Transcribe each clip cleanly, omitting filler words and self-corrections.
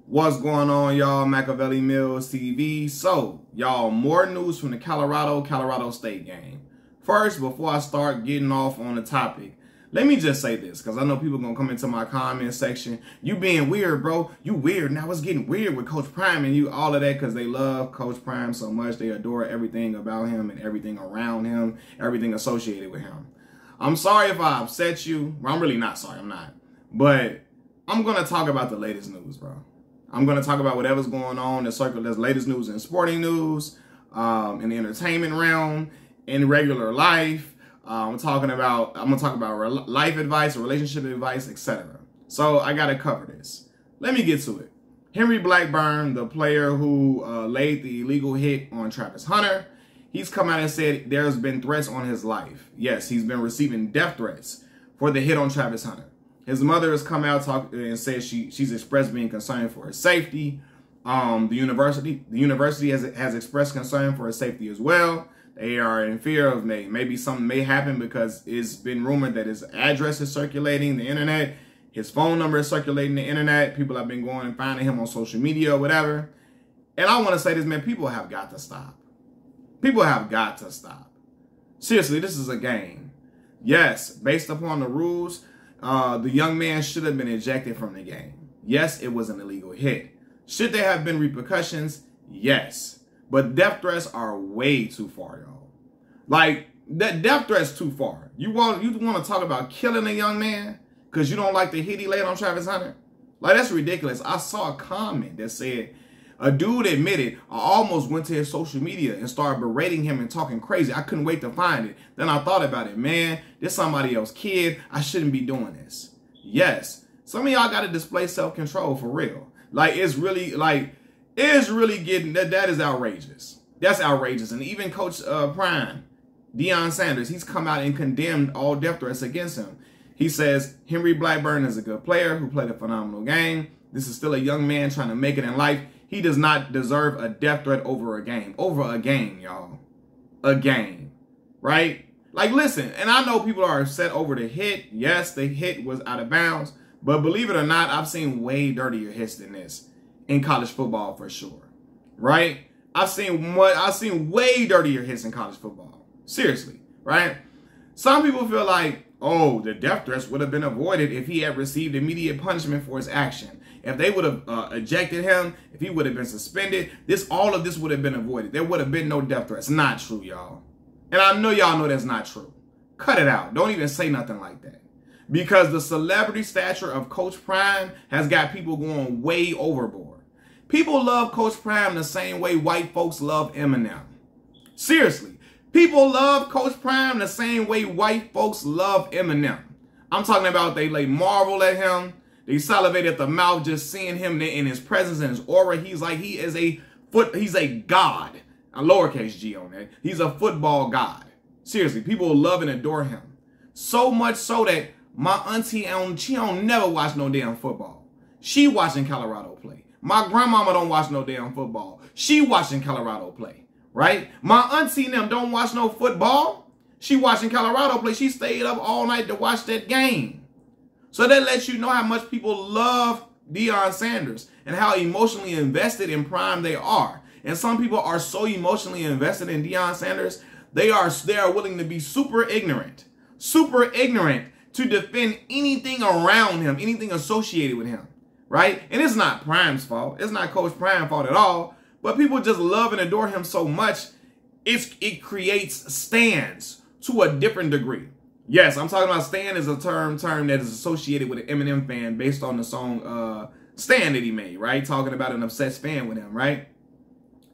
What's going on, y'all? Machiavelli Mills TV. So, y'all, more news from the Colorado State game. First, before I start getting off on the topic, let me just say this, because I know people going to come into my comment section. You being weird, bro. You weird. Now it's getting weird with Coach Prime and you, all of that, because they love Coach Prime so much. They adore everything about him and everything around him, everything associated with him. I'm sorry if I upset you. Well, I'm really not sorry. I'm not. But I'm going to talk about the latest news, bro. I'm going to talk about whatever's going on in circle. There's latest news in sporting news, in the entertainment realm, in regular life. I'm going to talk about life advice, relationship advice, etc. So I got to cover this. Let me get to it. Henry Blackburn, the player who laid the illegal hit on Travis Hunter, he's come out and said there's been threats on his life. Yes, he's been receiving death threats for the hit on Travis Hunter. His mother has come out and said she's expressed being concerned for his safety. The university has expressed concern for his safety as well. They are in fear of maybe something may happen because it's been rumored that his address is circulating the internet. His phone number is circulating the internet. People have been going and finding him on social media or whatever. And I want to say this, man, people have got to stop. People have got to stop. Seriously, this is a game. Yes, based upon the rules, the young man should have been ejected from the game. Yes, it was an illegal hit. Should there have been repercussions? Yes. But death threats are way too far, y'all. Like, that death threat's too far. You want to talk about killing a young man because you don't like the hit he laid on Travis Hunter? Like, that's ridiculous. I saw a comment that said, a dude admitted, I almost went to his social media and started berating him and talking crazy. I couldn't wait to find it. Then I thought about it. Man, this somebody else's kid. I shouldn't be doing this. Yes. Some of y'all got to display self-control for real. Like, it's really getting, that is outrageous. That's outrageous. And even Coach Prime, Deion Sanders, he's come out and condemned all death threats against him. He says, Henry Blackburn is a good player who played a phenomenal game. This is still a young man trying to make it in life. He does not deserve a death threat over a game. Over a game, y'all. A game. Right? Like, listen, and I know people are upset over the hit. Yes, the hit was out of bounds. But believe it or not, I've seen way dirtier hits than this in college football for sure. Right? I've seen way dirtier hits in college football. Seriously. Right? Some people feel like, oh, the death threats would have been avoided if he had received immediate punishment for his action. If they would have ejected him, if he would have been suspended, all of this would have been avoided. There would have been no death threats. Not true, y'all. And I know y'all know that's not true. Cut it out. Don't even say nothing like that. Because the celebrity stature of Coach Prime has got people going way overboard. People love Coach Prime the same way white folks love Eminem. Seriously. People love Coach Prime the same way white folks love Eminem. I'm talking about they marvel at him. They salivate at the mouth just seeing him in his presence and his aura. He's a god. A lowercase g on that. He's a football god. Seriously, people love and adore him. So much so that my auntie, she don't never watch no damn football. She watching Colorado play. My grandmama don't watch no damn football. She watching Colorado play. Right? My auntie and them don't watch no football. She watching Colorado play. She stayed up all night to watch that game. So that lets you know how much people love Deion Sanders and how emotionally invested in Prime they are. And some people are so emotionally invested in Deion Sanders, they are willing to be super ignorant to defend anything around him, anything associated with him, right? And it's not Prime's fault. It's not Coach Prime's fault at all. But people just love and adore him so much, it creates stands to a different degree. Yes, I'm talking about stan is a term that is associated with an Eminem fan based on the song Stan that he made, right? Talking about an obsessed fan with him, right?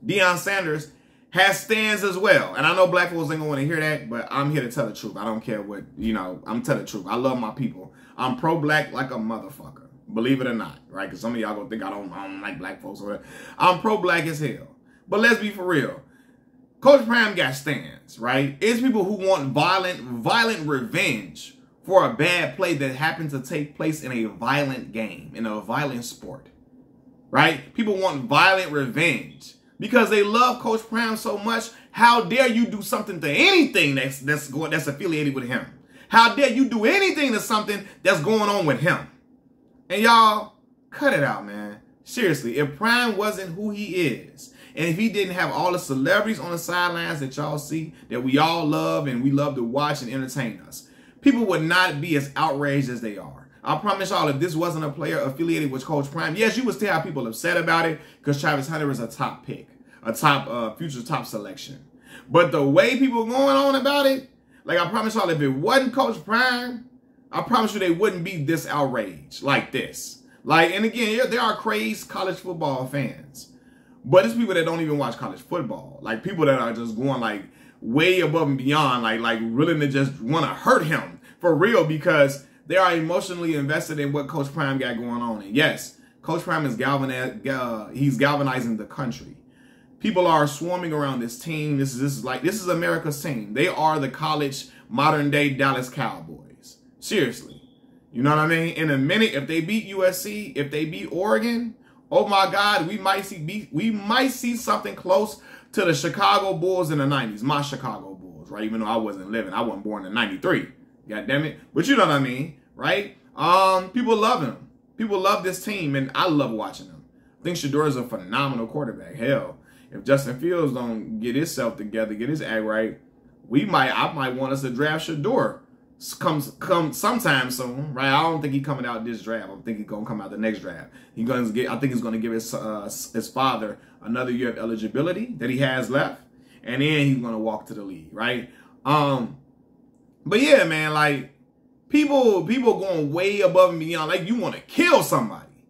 Deion Sanders has stans as well. And I know black folks ain't going to want to hear that, but I'm here to tell the truth. I don't care what, I'm telling the truth. I love my people. I'm pro-black like a motherfucker. Believe it or not, right? Because some of y'all going to think I don't like black folks or whatever. I'm pro-black as hell. But let's be for real. Coach Prime got stands, right? It's people who want violent revenge for a bad play that happened to take place in a violent game, in a violent sport, right? People want violent revenge because they love Coach Prime so much. How dare you do something to anything that's affiliated with him? How dare you do anything to something that's going on with him? And y'all, cut it out, man. Seriously, if Prime wasn't who he is, and if he didn't have all the celebrities on the sidelines that y'all see, that we all love and we love to watch and entertain us, people would not be as outraged as they are. I promise y'all, if this wasn't a player affiliated with Coach Prime, yes, you would still have people upset about it because Travis Hunter is a top pick, a top future top selection. But the way people going on about it, like I promise y'all, if it wasn't Coach Prime, I promise you they wouldn't be this outraged like this. Like, and again, there are crazed college football fans, but it's people that don't even watch college football. Like people that are just going like way above and beyond, like really to just want to hurt him for real because they are emotionally invested in what Coach Prime got going on. And yes, Coach Prime is galvanizing the country. People are swarming around this team. This is America's team. They are the college modern day Dallas Cowboys. Seriously. You know what I mean? In a minute, if they beat USC, if they beat Oregon, oh my God, we might see something close to the Chicago Bulls in the 90s. My Chicago Bulls, right? Even though I wasn't living. I wasn't born in 93. God damn it. But you know what I mean, right? People love him. People love this team, and I love watching them. I think Shedeur is a phenomenal quarterback. Hell, if Justin Fields don't get himself together, get his act right, I might want us to draft Shedeur. Come sometime soon, right? I don't think he's coming out this draft. I think he's gonna come out the next draft. I think he's gonna give his father another year of eligibility that he has left, and then he's gonna walk to the league, right? But yeah, man, like people going way above and beyond. Like you want to kill somebody,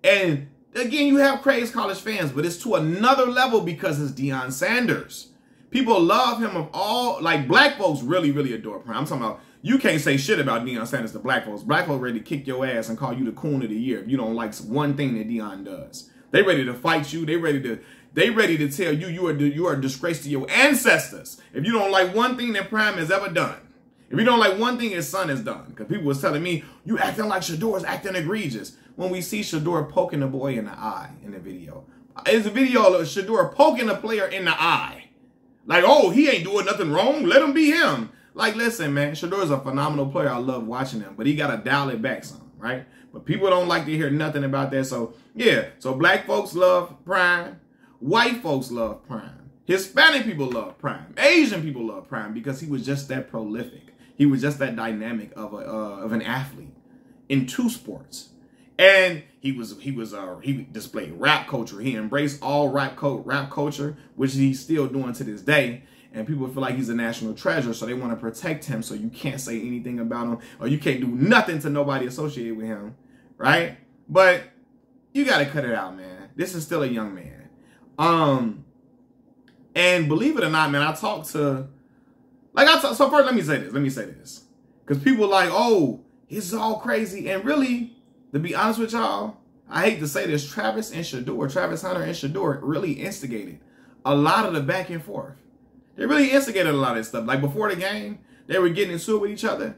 and again, you have crazy college fans, but it's to another level because it's Deion Sanders. People love him of all, like black folks really, really adore Prime. I'm talking about. You can't say shit about Deion Sanders to black folks. Black folks ready to kick your ass and call you the coon of the year if you don't like one thing that Deion does. They ready to fight you. They ready to tell you you are a disgrace to your ancestors if you don't like one thing that Prime has ever done. If you don't like one thing his son has done. Because people was telling me, you acting like Shedeur is acting egregious. When we see Shedeur poking the boy in the eye in the video. It's a video of Shedeur poking a player in the eye. Like, oh, he ain't doing nothing wrong. Let him be him. Like, listen, man, Shedeur is a phenomenal player. I love watching him, but he got to dial it back some, right? But people don't like to hear nothing about that. So, yeah, so black folks love Prime. White folks love Prime. Hispanic people love Prime. Asian people love Prime because he was just that prolific. He was just that dynamic of an athlete in two sports. And he displayed rap culture. He embraced all rap culture, which he's still doing to this day. And people feel like he's a national treasure, so they want to protect him so you can't say anything about him or you can't do nothing to nobody associated with him, right? But you got to cut it out, man. This is still a young man. And believe it or not, man, so first let me say this. Because people like, oh, it's all crazy. And really, to be honest with y'all, I hate to say this, Travis Hunter and Shedeur really instigated a lot of the back and forth. They really instigated a lot of this stuff. Like before the game, they were getting into it with each other.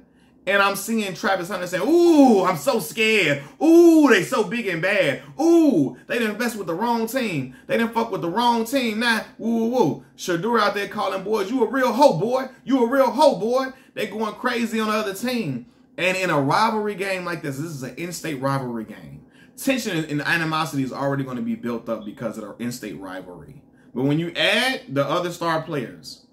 And I'm seeing Travis Hunter saying, ooh, I'm so scared. Ooh, they so big and bad. Ooh, they didn't mess with the wrong team. They didn't fuck with the wrong team. Nah, woo. Shedeur out there calling boys, you a real hoe, boy. You a real hoe, boy. They going crazy on the other team. And in a rivalry game like this is an in-state rivalry game. Tension and animosity is already going to be built up because of the in-state rivalry. But when you add the other star players,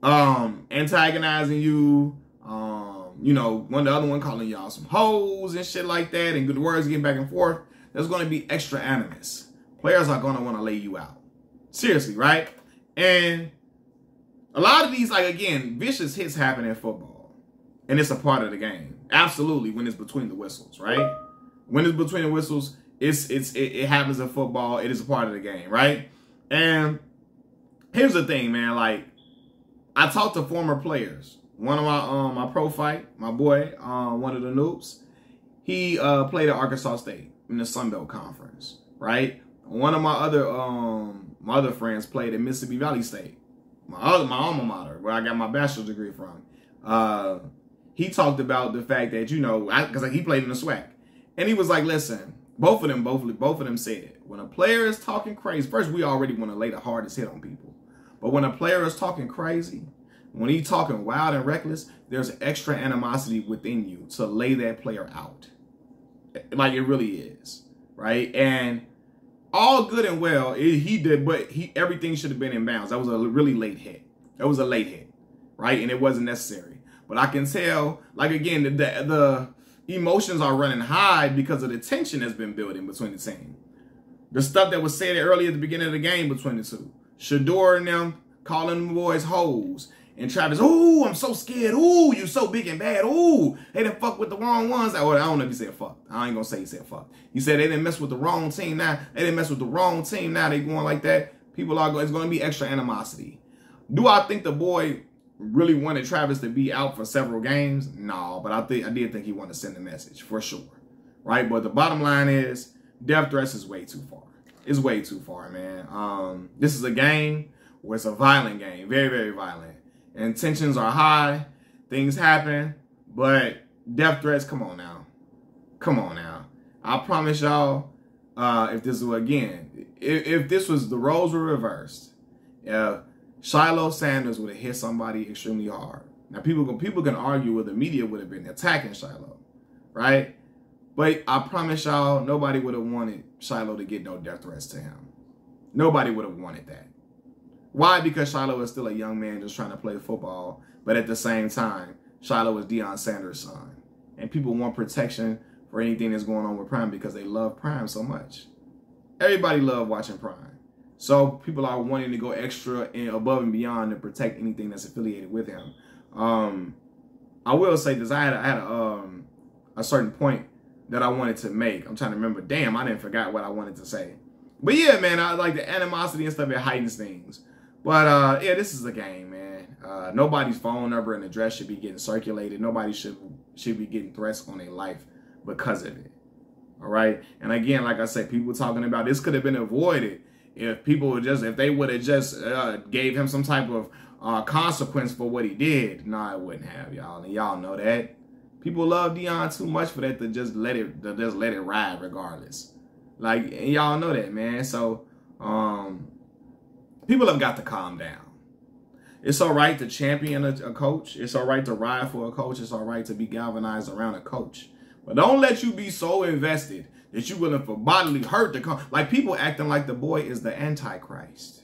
antagonizing you, the other one calling y'all some hoes and shit like that, and good words getting back and forth, there's going to be extra animus. Players are going to want to lay you out. Seriously, right? And a lot of these, like, again, vicious hits happen in football. And it's a part of the game. Absolutely, when it's between the whistles, right? When it's between the whistles, it happens in football. It is a part of the game, right? And here's the thing, man. Like, I talked to former players. One of my pro fight, my boy, one of the noobs, he played at Arkansas State in the Sun Belt Conference, right? One of my other friends played at Mississippi Valley State, my alma mater, where I got my bachelor's degree from. He talked about the fact that, because he played in the SWAC, and he was like, listen, both of them said, when a player is talking crazy, first we already want to lay the hardest hit on people, but when a player is talking crazy, when he's talking wild and reckless, there's extra animosity within you to lay that player out. Like, it really is, right? And all good and well. He did, but everything should have been in bounds. That was a really late hit. That was a late hit, right? And it wasn't necessary. But I can tell, like, again, the emotions are running high because of the tension that's been building between the team. The stuff that was said earlier at the beginning of the game between the two. Shador and them calling the boys hoes. And Travis, ooh, I'm so scared. Ooh, you so big and bad. Ooh, they done fuck with the wrong ones. Or I don't know if he said fuck. I ain't gonna say he said fuck. He said they didn't mess with the wrong team now. They didn't mess with the wrong team now. They going like that. People are going, it's going to be extra animosity. Do I think the boy really wanted Travis to be out for several games? No, but I did think he wanted to send a message for sure. Right? But the bottom line is death threats is way too far. It's way too far, man. This is a game where it's a violent game. Very, very violent. And tensions are high. Things happen. But death threats, come on now. Come on now. I promise y'all, if this was, again, if this was, the roles were reversed, Shiloh Sanders would have hit somebody extremely hard. Now, people can argue where the media would have been attacking Shiloh, right? But I promise y'all, nobody would have wanted Shiloh to get no death threats to him. Nobody would have wanted that. Why? Because Shiloh is still a young man just trying to play football. But at the same time, Shiloh is Deion Sanders' son. And people want protection for anything that's going on with Prime because they love Prime so much. Everybody loves watching Prime. So people are wanting to go extra and above and beyond to protect anything that's affiliated with him. I will say this. I had a certain point that I wanted to make. I'm trying to remember. Damn, I didn't forget what I wanted to say. But yeah, man, I like the animosity and stuff. It heightens things. But yeah, this is a game, man. Nobody's phone number and address should be getting circulated. Nobody should be getting threats on their life because of it. All right. And again, like I said, people talking about this could have been avoided if people would just, if they would have just gave him some type of consequence for what he did. No, it wouldn't have, y'all. And y'all know that. People love Deion too much for that to just let it ride regardless. Like, and y'all know that, man. So people have got to calm down. It's all right to champion a coach. It's all right to ride for a coach. It's all right to be galvanized around a coach. But don't let you be so invested that you're willing for bodily hurt to come. Like people acting like the boy is the Antichrist.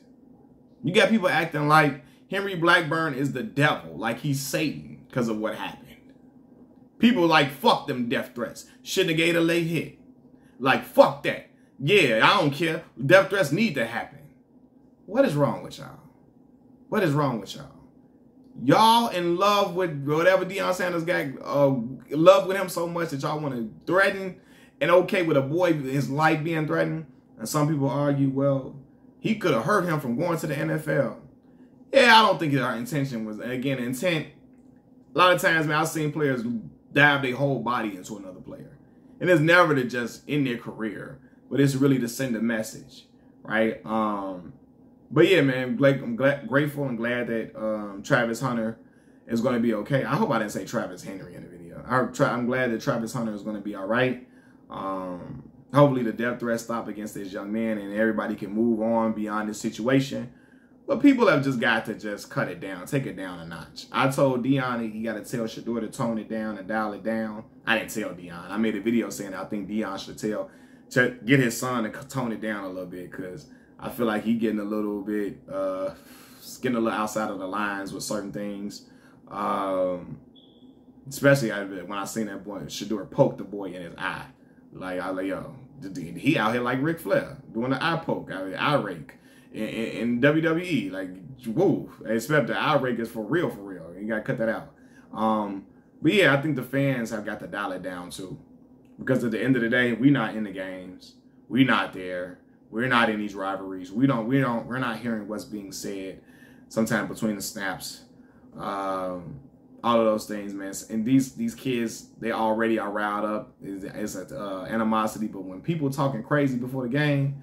You got people acting like Henry Blackburn is the devil, like he's Satan because of what happened. People like, fuck them death threats. Shouldn't have gave a late hit. Like, fuck that. Yeah, I don't care. Death threats need to happen. What is wrong with y'all? What is wrong with y'all? Y'all in love with whatever Deion Sanders got, love with him so much that y'all want to threaten and okay with a boy, his life being threatened. And some people argue, well, he could have hurt him from going to the NFL. Yeah, I don't think our intention was, again, intent. A lot of times, man, I've seen players dive their whole body into another player. And it's never to just end their career, but it's really to send a message, right? But yeah, man, I'm grateful and glad that Travis Hunter is going to be okay. I hope I didn't say Travis Henry in the video. I'm glad that Travis Hunter is going to be all right. Hopefully the death threat stop against this young man and everybody can move on beyond this situation. But people have just got to just cut it down, take it down a notch. I told Deion he got to tell Shador to tone it down and dial it down. I didn't tell Deion. I made a video saying I think Deion should to get his son to tone it down a little bit because I feel like he's getting a little bit, getting a little outside of the lines with certain things. Especially when I seen that boy, Shador poke the boy in his eye. Like, I was like, yo, he out here like Ric Flair doing the eye poke, eye rake. In WWE, like, whoa, except the eye rake is for real, for real. You gotta cut that out. But yeah, I think the fans have got to dial it down too, because at the end of the day, we're not in the games, we're not there, we're not in these rivalries, we're not hearing what's being said sometimes between the snaps, all of those things, man. And these kids, they already are riled up. It's animosity, but when people talking crazy before the game.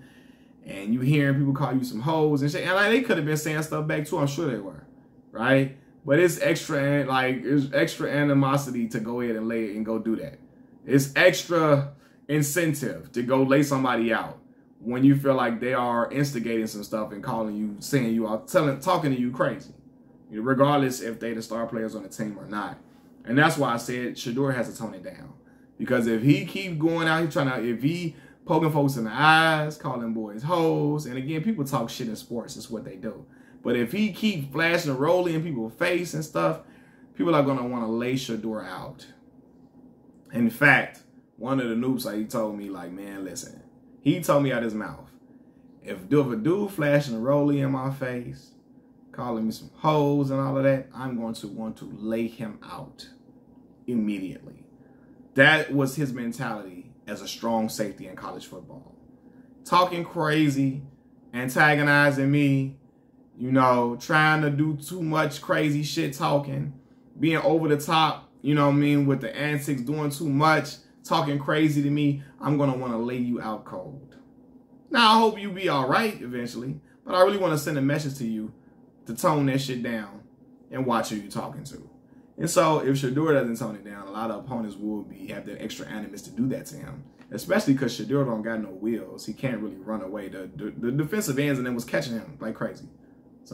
And you hearing people call you some hoes and shit. And like, they could have been saying stuff back too. I'm sure they were. Right? But it's extra animosity to go ahead and lay it and go do that. It's extra incentive to go lay somebody out when you feel like they are instigating some stuff and calling you, saying you are talking to you crazy. Regardless if they the star players on the team or not. And that's why I said Shador has to tone it down. Because if he keep going out, if he poking folks in the eyes, calling boys hoes. And again, people talk shit in sports. It's what they do. But if he keeps flashing and rolling in people's face and stuff, people are going to want to lay Shedeur out. In fact, one of the noobs, like, he told me, like, man, listen. He told me out his mouth, if a dude flashing and rolling in my face, calling me some hoes and all of that, I'm going to want to lay him out immediately. That was his mentality as a strong safety in college football. Talking crazy, antagonizing me, you know, trying to do too much crazy shit talking, being over the top, you know what I mean, with the antics, doing too much, talking crazy to me. I'm going to want to lay you out cold. Now, I hope you be all right eventually, but I really want to send a message to you to tone that shit down and watch who you're talking to. And so if Shedeur doesn't tone it down, a lot of opponents will have the extra animus to do that to him, especially because Shedeur don't got no wheels. He can't really run away. The defensive ends and then was catching him like crazy.